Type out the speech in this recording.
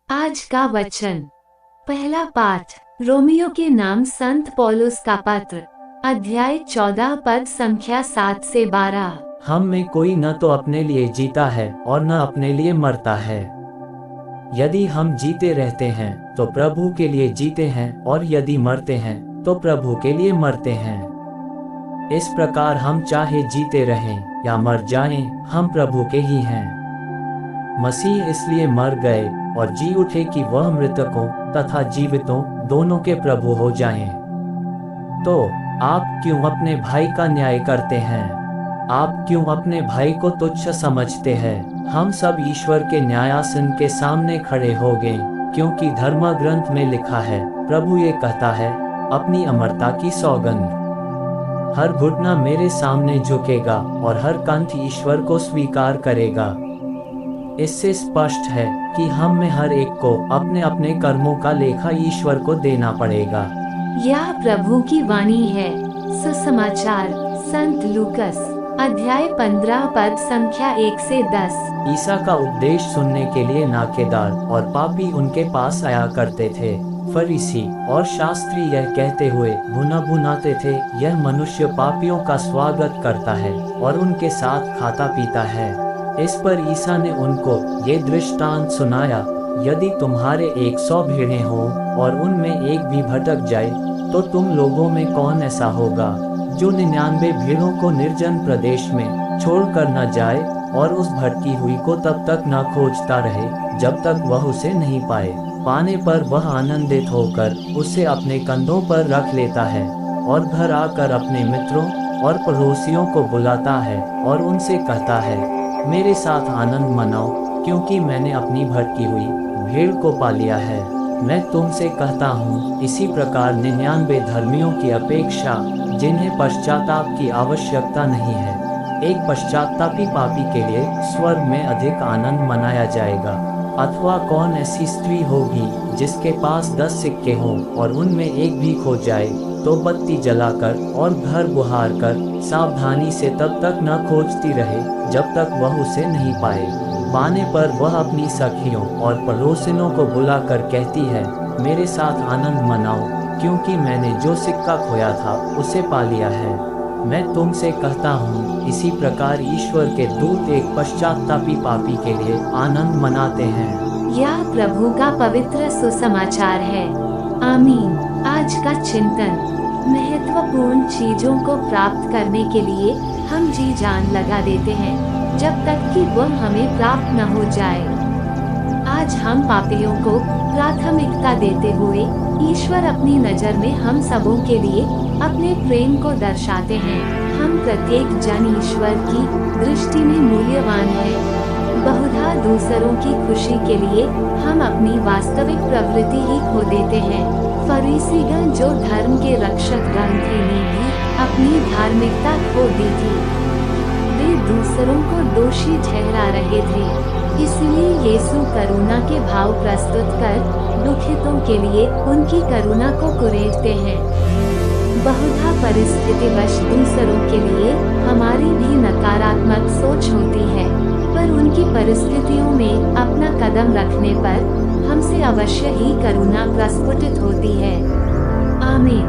आज का वचन। पहला पाठ रोमियो के नाम संत पौलुस का पत्र, अध्याय 14 पद संख्या 7 से 12। हम में कोई न तो अपने लिए जीता है और न अपने लिए मरता है। यदि हम जीते रहते हैं तो प्रभु के लिए जीते हैं, और यदि मरते हैं तो प्रभु के लिए मरते हैं। इस प्रकार हम चाहे जीते रहें या मर जाएं, हम प्रभु के ही हैं। मसीह इसलिए मर गए और जी उठे कि वह मृतकों तथा जीवितों दोनों के प्रभु हो जाएं। तो आप क्यों अपने भाई का न्याय करते हैं? आप क्यों अपने भाई को तुच्छ समझते हैं? हम सब ईश्वर के न्यायासन के सामने खड़े हो गए, क्योंकि धर्म ग्रंथ में लिखा है, प्रभु ये कहता है, अपनी अमरता की सौगंध, हर घुटना मेरे सामने झुकेगा और हर कंठ ईश्वर को स्वीकार करेगा। इससे स्पष्ट है कि हम में हर एक को अपने अपने कर्मों का लेखा ईश्वर को देना पड़ेगा। यह प्रभु की वाणी है। सुसमाचार संत लूकस अध्याय 15 पद संख्या 1 से 10। ईसा का उपदेश सुनने के लिए नाकेदार और पापी उनके पास आया करते थे। फरीसी और शास्त्री यह कहते हुए भुना भुनाते थे, यह मनुष्य पापियों का स्वागत करता है और उनके साथ खाता पीता है। इस पर ईसा ने उनको ये दृष्टांत सुनाया, यदि तुम्हारे 100 भेड़ें हों और उनमें एक भी भटक जाए, तो तुम लोगों में कौन ऐसा होगा जो 99 भेड़ों को निर्जन प्रदेश में छोड़कर न जाए और उस भटकी हुई को तब तक न खोजता रहे जब तक वह उसे नहीं पाए। पाने पर वह आनंदित होकर उसे अपने कंधों पर रख लेता है और घर आकर अपने मित्रों और पड़ोसियों को बुलाता है और उनसे कहता है, मेरे साथ आनंद मनाओ, क्योंकि मैंने अपनी भटकी हुई भेड़ को पा लिया है। मैं तुमसे कहता हूँ, इसी प्रकार 99 धर्मियों की अपेक्षा जिन्हें पश्चाताप की आवश्यकता नहीं है, एक पश्चातापी पापी के लिए स्वर्ग में अधिक आनंद मनाया जाएगा। अथवा कौन ऐसी स्त्री होगी जिसके पास 10 सिक्के हों और उनमें एक भी खो जाए, तो बत्ती जलाकर और घर बुहार कर सावधानी से तब तक न खोजती रहे जब तक वह उसे नहीं पाए। पाने पर वह अपनी सखियों और पड़ोसिनों को बुलाकर कहती है, मेरे साथ आनंद मनाओ, क्योंकि मैंने जो सिक्का खोया था उसे पा लिया है। मैं तुमसे कहता हूँ, इसी प्रकार ईश्वर के दूत एक पश्चातापी पापी के लिए आनंद मनाते हैं। यह प्रभु का पवित्र सुसमाचार है। आमीन। आज का चिंतन। महत्वपूर्ण चीजों को प्राप्त करने के लिए हम जी जान लगा देते हैं, जब तक कि वह हमें प्राप्त न हो जाए। आज हम पापियों को प्राथमिकता देते हुए ईश्वर अपनी नजर में हम सबों के लिए अपने प्रेम को दर्शाते हैं। हम प्रत्येक जन ईश्वर की दृष्टि में मूल्यवान है। बहुधा दूसरों की खुशी के लिए हम अपनी वास्तविक प्रवृत्ति ही खो देते हैं। फरीसीगण जो धर्म के रक्षक गण थे ने भी अपनी धार्मिकता खो दी थी। वे दूसरों को दोषी ठहरा रहे थे। इसलिए यीशु करुणा के भाव प्रस्तुत कर दुखितों के लिए उनकी करुणा को कुरेदते हैं। बहुधा परिस्थितिवश दूसरों के लिए हमारी भी नकारात्मक सोच होती है, पर उनकी परिस्थितियों में अपना कदम रखने पर हमसे अवश्य ही करुणा प्रस्फुटित होती है। आमीन।